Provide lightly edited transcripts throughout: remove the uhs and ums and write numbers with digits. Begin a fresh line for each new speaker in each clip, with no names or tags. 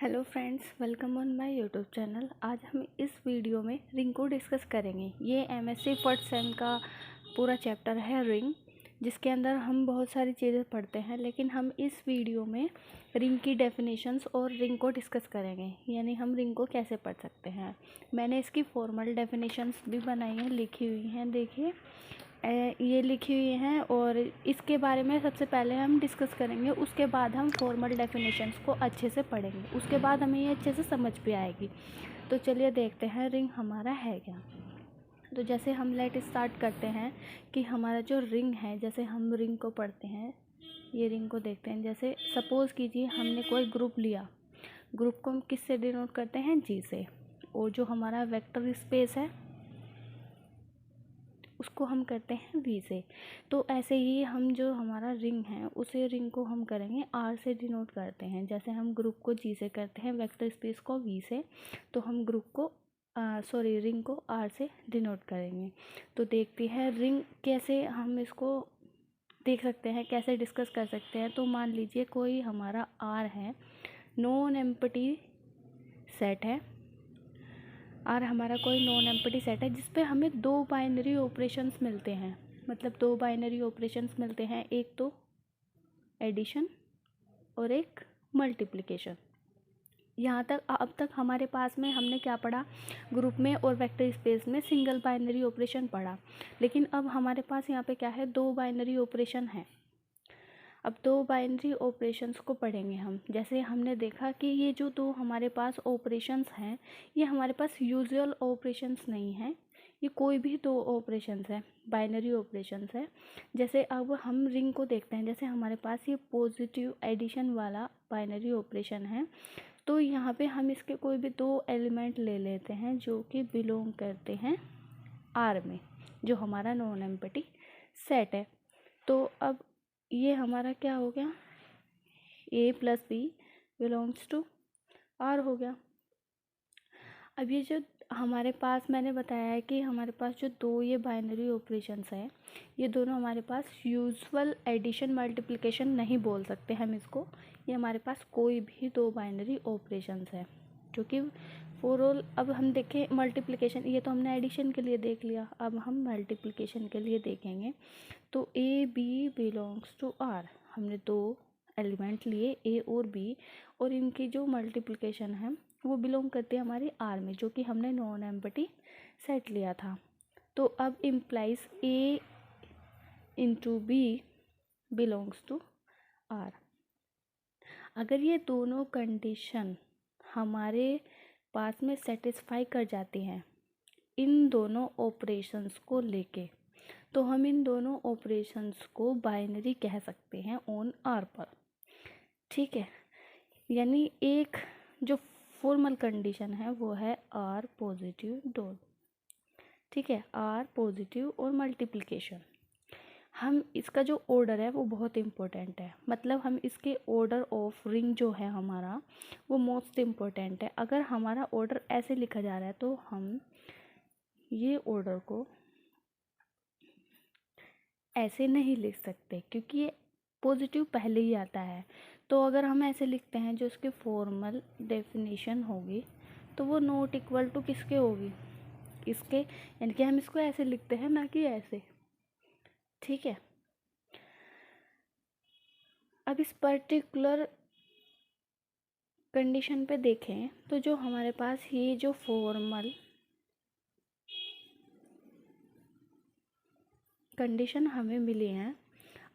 Hello friends, welcome on my YouTube channel. आज हम इस वीडियो में रिंग को डिस्कस करेंगे। ये एमएससी फर्स्ट सेम का पूरा चैप्टर है रिंग, जिसके अंदर हम बहुत सारी चीज़ें पढ़ते हैं, लेकिन हम इस वीडियो में रिंग की डेफिनेशंस और रिंग को डिस्कस करेंगे, यानी हम रिंग को कैसे पढ़ सकते हैं। मैंने इसकी फॉर्मल डेफिनेशंस भी बनाई हैं, लिखी हुई हैं, देखिए ये लिखी हुई हैं, और इसके बारे में सबसे पहले हम डिस्कस करेंगे। उसके बाद हम फॉर्मल डेफिनेशंस को अच्छे से पढ़ेंगे, उसके बाद हमें ये अच्छे से समझ भी आएगी। तो चलिए देखते हैं रिंग हमारा है क्या। तो जैसे हम लेट स्टार्ट करते हैं कि हमारा जो रिंग है, जैसे हम रिंग को पढ़ते हैं, ये रिंग को देखते हैं। जैसे सपोज़ कीजिए हमने कोई ग्रुप लिया, ग्रुप को हम किस से डिनोट करते हैं? जी से। और जो हमारा वेक्टर स्पेस है उसको हम करते हैं वी से। तो ऐसे ही हम जो हमारा रिंग है उसे रिंग को हम करेंगे आर से डिनोट करते हैं। जैसे हम ग्रुप को जी से करते हैं, वेक्टर स्पेस को वी से, तो हम ग्रुप को रिंग को आर से डिनोट करेंगे। तो देखते हैं रिंग कैसे हम इसको देख सकते हैं, कैसे डिस्कस कर सकते हैं। तो मान लीजिए कोई हमारा आर है, नॉन एम्प्टी सेट है। और हमारा कोई नॉन एम्प्टी सेट है जिस पे हमें दो बाइनरी ऑपरेशंस मिलते हैं, मतलब दो बाइनरी ऑपरेशंस मिलते हैं, एक तो एडिशन और एक मल्टीप्लिकेशन। यहाँ तक अब तक हमारे पास में हमने क्या पढ़ा? ग्रुप में और वेक्टर स्पेस में सिंगल बाइनरी ऑपरेशन पढ़ा, लेकिन अब हमारे पास यहाँ पे क्या है? दो बाइनरी ऑपरेशन है। अब दो बाइनरी ऑपरेशंस को पढ़ेंगे हम। जैसे हमने देखा कि ये जो दो हमारे पास ऑपरेशंस हैं, ये हमारे पास यूजुअल ऑपरेशंस नहीं हैं, ये कोई भी दो ऑपरेशंस है, बाइनरी ऑपरेशंस है। जैसे अब हम रिंग को देखते हैं, जैसे हमारे पास ये पॉजिटिव एडिशन वाला बाइनरी ऑपरेशन है, तो यहाँ पे हम इसके कोई भी दो एलिमेंट ले लेते हैं जो कि बिलोंग करते हैं आर में, जो हमारा नॉन एम्प्टी सेट है। तो अब ये हमारा क्या हो गया? A plus B belongs to R हो गया। अब ये जो हमारे पास मैंने बताया है कि हमारे पास जो दो ये बाइनरी ऑपरेशंस हैं, ये दोनों हमारे पास यूजुअल एडिशन मल्टीप्लिकेशन नहीं बोल सकते हम इसको। ये हमारे पास कोई भी दो बाइनरी ऑपरेशंस है जो कि फॉर ऑल। अब हम देखें मल्टीप्लिकेशन, ये तो हमने एडिशन के लिए देख लिया, अब हम मल्टीप्लिकेशन के लिए देखेंगे। तो A B belongs to R, हमने दो एलिमेंट लिए ए और बी, और इनकी जो मल्टीप्लिकेशन है वो बिलोंग करती है हमारी आर में, जो कि हमने नॉन एम्प्टी सेट लिया था। तो अब implies A into B belongs to R. अगर ये दोनों कंडीशन हमारे पास में सेटिस्फाई कर जाती हैं इन दोनों ऑपरेशंस को लेके, तो हम इन दोनों ऑपरेशंस को बाइनरी कह सकते हैं ऑन आर पर। ठीक है, यानी एक जो फॉर्मल कंडीशन है वो है आर पॉजिटिव डॉट। ठीक है, आर पॉजिटिव और मल्टीप्लिकेशन। हम इसका जो ऑर्डर है वो बहुत इम्पोर्टेंट है, मतलब हम इसके ऑर्डर ऑफ रिंग जो है हमारा वो मोस्ट इम्पोर्टेंट है। अगर हमारा ऑर्डर ऐसे लिखा जा रहा है तो हम ये ऑर्डर को ऐसे नहीं लिख सकते, क्योंकि ये पॉजिटिव पहले ही आता है। तो अगर हम ऐसे लिखते हैं, जो इसकी फॉर्मल डेफिनेशन होगी तो वो नॉट इक्वल टू किसके होगी? इसके, यानी कि हम इसको ऐसे लिखते हैं, ना कि ऐसे। ठीक है, अब इस पर्टिकुलर कंडीशन पे देखें तो जो हमारे पास ये जो फॉर्मल कंडीशन हमें मिली है,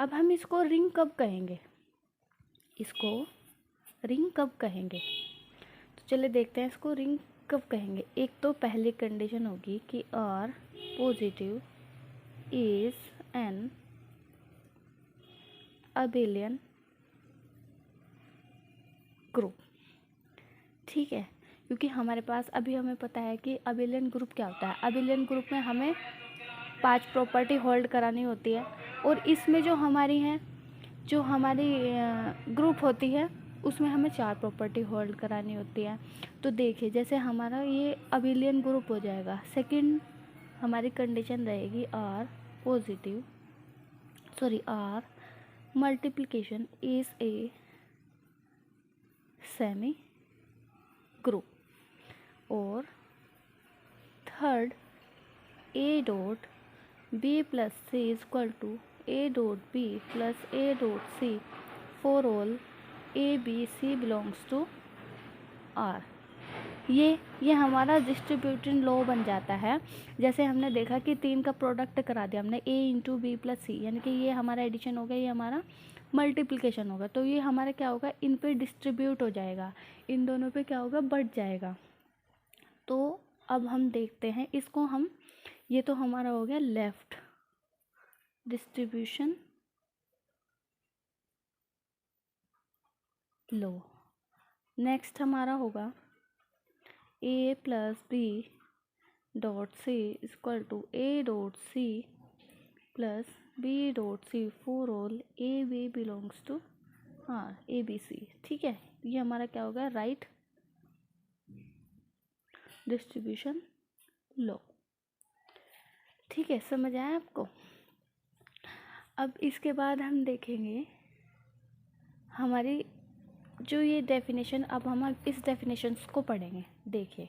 अब हम इसको रिंग कब कहेंगे? इसको रिंग कब कहेंगे? तो चलिए देखते हैं इसको रिंग कब कहेंगे। एक तो पहली कंडीशन होगी कि R positive is an abelian group. ठीक है, क्योंकि हमारे पास अभी हमें पता है कि अबेलियन ग्रुप क्या होता है। अबेलियन ग्रुप में हमें 5 प्रॉपर्टी होल्ड करानी होती है, और इसमें जो हमारी हैं, जो हमारी ग्रुप होती है, उसमें हमें 4 प्रॉपर्टी होल्ड करानी होती है। तो देखिए, जैसे हमारा ये अबेलियन ग्रुप हो जाएगा, सेकंड हमारी कंडीशन रहेगी R positive R multiplication is a semi group. और third A dot B plus C is equal to A dot B plus A dot C for all A B C belongs to R. ये हमारा distributive law बन जाता है। जैसे हमने देखा कि 3 का प्रोडक्ट करा दिया हमने a इंटू बी प्लस सी, यानी कि ये हमारा एडिशन होगा, ये हमारा मल्टीप्लिकेशन होगा। तो ये हमारा क्या होगा, इन पे डिस्ट्रीब्यूट हो जाएगा, इन दोनों पे क्या होगा, बढ़ जाएगा। तो अब हम देखते हैं इसको हम, ये तो हमारा हो गया लेफ्ट डिस्ट्रीब्यूशन लॉ। नेक्स्ट हमारा होगा a plus B dot C equal to a dot C plus B dot C for all A B belongs to R, A B C. ठीक है, ये हमारा क्या होगा, राइट डिस्ट्रीब्यूशन लॉ। ठीक है, समझ आया आपको। अब इसके बाद हम देखेंगे हमारी जो ये डेफिनेशन, अब हम इस डेफिनेशंस को पढ़ेंगे। देखिए,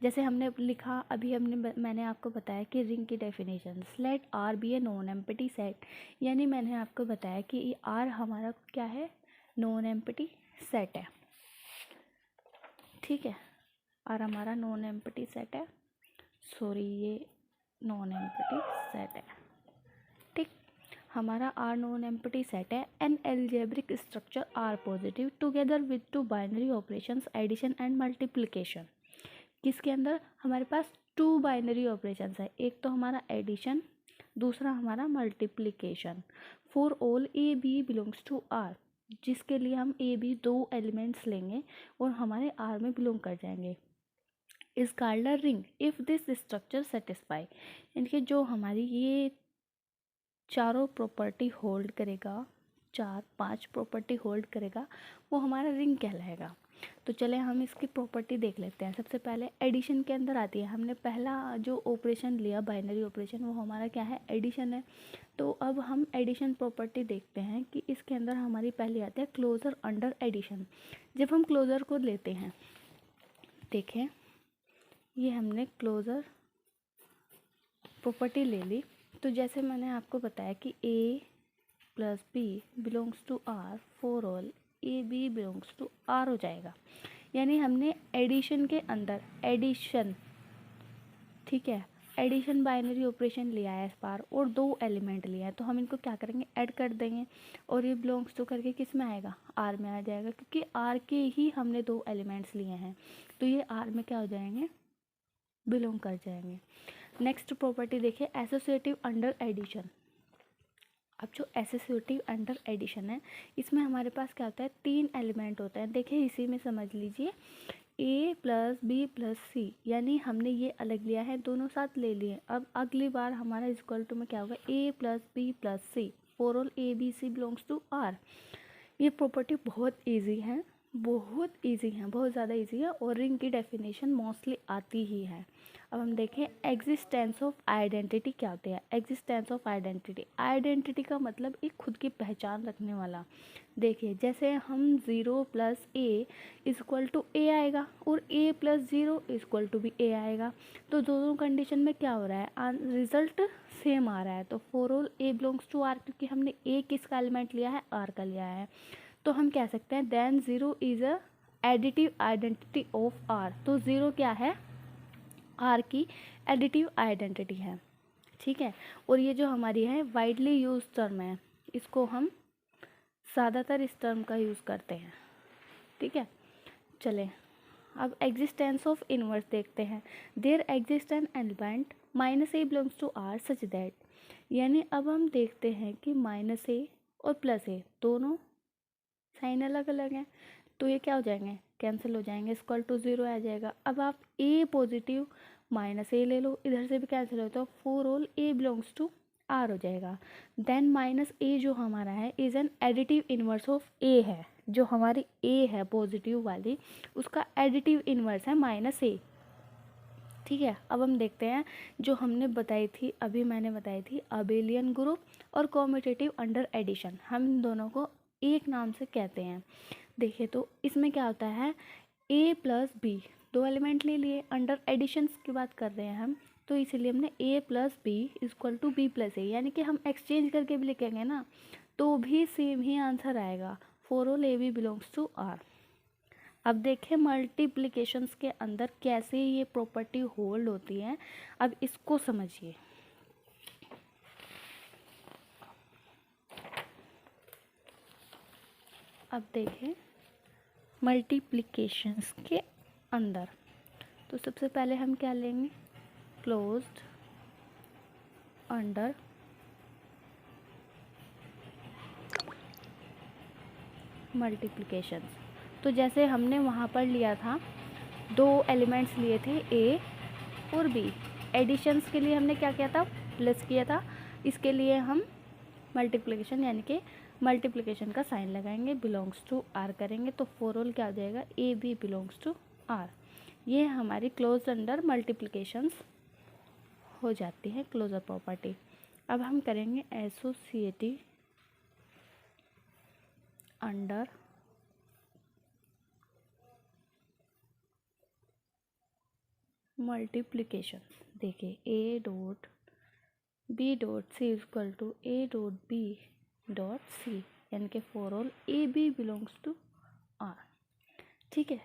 जैसे हमने लिखा अभी मैंने आपको बताया कि रिंग की definition, let R be a non empty set, यानी मैंने आपको बताया कि आर हमारा क्या है, नॉन एम्प्टी सेट है। ठीक है, आर हमारा नॉन एम्प्टी सेट है, सॉरी ये नॉन एम्प्टी सेट है। ठीक, हमारा आर नॉन एम्प्टी सेट है। An algebraic structure R positive together with 2 binary operations addition and multiplication. किसके अंदर हमारे पास 2 बाइनरी ऑपरेशंस है, एक तो हमारा एडिशन, दूसरा हमारा multiplication. For all A B belongs to R, जिसके लिए हम ए बी 2 एलिमेंट्स लेंगे और हमारे आर में बिलोंग कर जाएंगे, is called a ring if this structure satisfy. यानी कि जो हमारी ये चारों प्रॉपर्टी होल्ड करेगा, 4-5 प्रॉपर्टी होल्ड करेगा, वो हमारा रिंग कहलाएगा। तो चले हम इसकी प्रॉपर्टी देख लेते हैं। सबसे पहले एडिशन के अंदर आती है, हमने पहला जो ऑपरेशन लिया बाइनरी ऑपरेशन, वो हमारा क्या है, एडिशन है। तो अब हम एडिशन प्रॉपर्टी देखते हैं कि इसके अंदर हमारी पहली आती है क्लोजर अंडर एडिशन। जब हम क्लोजर को लेते हैं, देखें ये हमने क्लोजर प्रॉपर्टी ले ली, तो जैसे मैंने आपको बताया कि a plus B belongs to R for all A B belongs to R हो जाएगा। यानी हमने एडिशन के अंदर एडिशन, ठीक है, एडिशन बाइनरी ऑपरेशन लिया है इस बार और 2 एलिमेंट लिया है, तो हम इनको क्या करेंगे, ऐड कर देंगे और ये बिलोंग्स टू करके किस में आएगा, आर में आ जाएगा, क्योंकि आर के ही हमने 2 एलिमेंट्स लिए हैं, तो ये आर में क्या हो जाएंगे, बिलोंग कर जाएंगे। नेक्स्ट प्रॉपर्टी देखिए एसोसिएटिव अंडर एडिशन। अब जो एसोसिएटिव अंडर एडिशन है, इसमें हमारे पास क्या होता है, 3 एलिमेंट होते हैं। देखिए इसी में समझ लीजिए a प्लस बी प्लस सी, यानी हमने ये अलग लिया है, दोनों साथ ले लिए। अब अगली बार हमारा इक्वल टू में क्या होगा, a plus B plus C for all A B C belongs to R. ये प्रॉपर्टी बहुत ईजी है, बहुत ईजी है, बहुत ज़्यादा ईजी है और रिंग की डेफिनेशन मोस्टली आती ही है। अब हम देखें एग्जिस्टेंस ऑफ आइडेंटिटी क्या होती है। एग्जिस्टेंस ऑफ आइडेंटिटी, आइडेंटिटी का मतलब एक खुद की पहचान रखने वाला। देखिए जैसे हम 0 प्लस ए इक्वल टू ए आएगा और a प्लस 0 इक्वल टू भी a आएगा, तो दोनों कंडीशन में क्या हो रहा है, रिजल्ट सेम आ रहा है। तो for all a belongs to r, क्योंकि हमने a किसका एलिमेंट लिया है, r का लिया है, तो हम कह सकते हैं then 0 is a additive identity of r। तो 0 क्या है, आर की एडिटिव आइडेंटिटी है। ठीक है, और ये जो हमारी है वाइडली यूज टर्म है, इसको हम ज़्यादातर इस टर्म का यूज़ करते हैं। ठीक है, चलें अब एग्जिस्टेंस ऑफ इनवर्स देखते हैं। There exist an element minus A belongs to R such that, यानी अब हम देखते हैं कि माइनस ए और प्लस ए दोनों साइन अलग अलग हैं, तो ये क्या हो जाएंगे, कैंसिल हो जाएंगे, इक्वल टू 0 आ जाएगा। अब आप a पॉजिटिव माइनस ए ले लो, इधर से भी कैंसिल हो, तो for all a belongs to r हो जाएगा। देन माइनस a जो हमारा है is an additive inverse of a है, जो हमारी a है पॉजिटिव वाली उसका एडिटिव इनवर्स है माइनस a। ठीक है, अब हम देखते हैं जो हमने बताई थी, अभी मैंने बताई थी अबेलियन ग्रुप और कॉम्यूटेटिव अंडर एडिशन, हम दोनों को एक नाम से कहते हैं। देखिए तो इसमें क्या होता है, ए प्लस बी, दो एलिमेंट ले लिए, अंडर एडिशंस की बात कर रहे हैं हम, तो इसीलिए हमने A plus B equal to B plus A, यानी कि हम एक्सचेंज करके भी लिखेंगे ना तो भी सेम ही आंसर आएगा, for all A B belongs to R. अब देखें मल्टीप्लिकेशंस के अंदर कैसे ये प्रॉपर्टी होल्ड होती है, अब इसको समझिए। अब देखें मल्टीप्लिकेशंस के अंदर, तो सबसे पहले हम क्या लेंगे, क्लोज्ड अंडर मल्टीप्लिकेशंस। तो जैसे हमने वहाँ पर लिया था, दो एलिमेंट्स लिए थे ए और बी, एडिशंस के लिए हमने क्या किया था, प्लस किया था, इसके लिए हम मल्टीप्लिकेशन यानी कि मल्टीप्लिकेशन का साइन लगाएंगे, बिलोंग्स टू आर करेंगे, तो फॉर ऑल क्या हो जाएगा, A B belongs to R. ये हमारी क्लोज अंडर मल्टीप्लिकेशंस हो जाती है, क्लोजर प्रॉपर्टी। अब हम करेंगे एसोसिएटिव अंडर मल्टीप्लिकेशन। देखिए A dot B dot C equal to A dot B dot C, यानी कि for all A B belongs to R. ठीक है,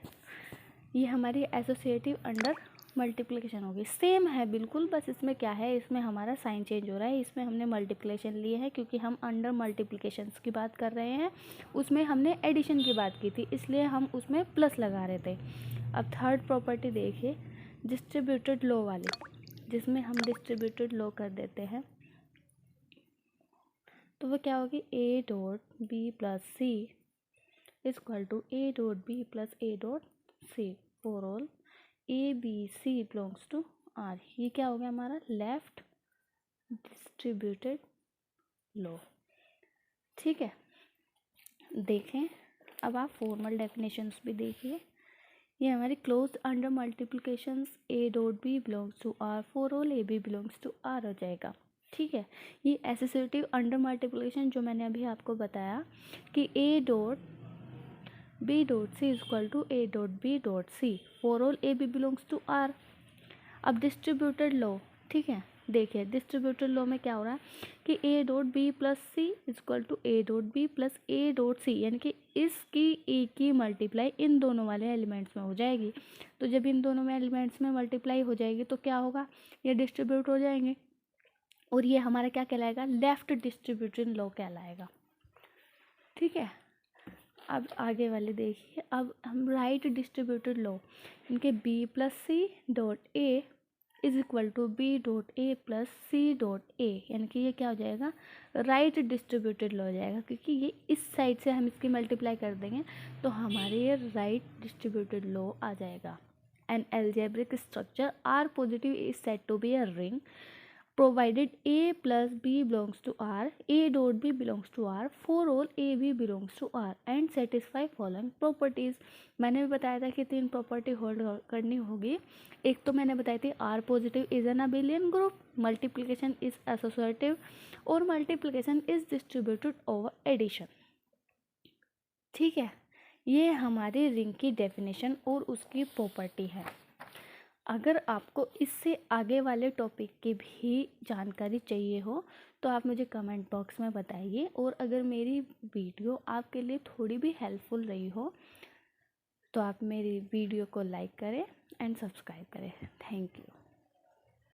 ये हमारी एसोसिएटिव अंडर मल्टीप्लिकेशन होगी। सेम है बिल्कुल, बस इसमें क्या है, इसमें हमारा साइन चेंज हो रहा है, इसमें हमने मल्टीप्लिकेशन लिए है क्योंकि हम अंडर मल्टीप्लिकेशंस की बात कर रहे हैं, उसमें हमने एडिशन की बात की थी इसलिए हम उसमें प्लस लगा रहे थे। अब थर्ड प्रॉपर्टी देखिए, डिस्ट्रीब्यूटेड लो वाली, जिसमें हम डिस्ट्रीब्यूटेड लो कर देते हैं, तो वो क्या होगी, A dot B plus C equal to A dot B plus A dot C, for all A B C belongs to R. ये क्या हो गया हमारा लेफ्ट डिस्ट्रीब्यूटेड लो। ठीक है, देखें अब आप फॉर्मल डेफिनेशंस भी देखिए। ये हमारी close under multiplications A dot B belongs to R, for all A B belongs to R हो जाएगा। ठीक है, ये एसोसिएटिव अंडर मल्टीप्लिकेशन जो मैंने अभी आपको बताया कि A dot B dot C equal to A dot B dot C, for all A B belongs to R. अब डिस्ट्रीब्यूटेड लो, ठीक है, देखिए डिस्ट्रीब्यूटेड लो में क्या हो रहा है कि A dot B plus C equal to A dot B plus A dot C, यानी कि इसकी ए की मल्टीप्लाई इन दोनों वाले एलिमेंट्स में हो जाएगी। तो जब इन दोनों में एलिमेंट्स में मल्टीप्लाई हो जाएगी तो क्या होगा, ये डिस्ट्रीब्यूट हो जाएंगे और ये हमारा क्या कहलाएगा, लेफ्ट डिस्ट्रीब्यूटेड लो कहलाएगा। ठीक है, अब आगे वाले देखिए, अब हम राइट डिस्ट्रीब्यूटेड लो, इनके B plus C dot A is equal to B dot A plus C dot A, यानी कि ये क्या हो जाएगा, राइट डिस्ट्रीब्यूटेड लो हो जाएगा, क्योंकि ये इस साइड से हम इसकी मल्टीप्लाई कर देंगे तो हमारे ये राइट डिस्ट्रीब्यूटेड लो आ जाएगा। An algebraic structure R positive is said to be a ring provided a plus b belongs to R, a dot b belongs to R, for all a b belongs to R and satisfy following properties। मैंने भी बताया था कि तीन property hold करनी होगी। एक तो मैंने बताई थी R positive is an abelian group, multiplication is associative और multiplication is distributed over addition. ठीक है, ये हमारी रिंग की डेफिनेशन और उसकी प्रॉपर्टी है। अगर आपको इससे आगे वाले टॉपिक की भी जानकारी चाहिए हो तो आप मुझे कमेंट बॉक्स में बताइए, और अगर मेरी वीडियो आपके लिए थोड़ी भी हेल्पफुल रही हो तो आप मेरी वीडियो को लाइक करें एंड सब्सक्राइब करें। Thank you.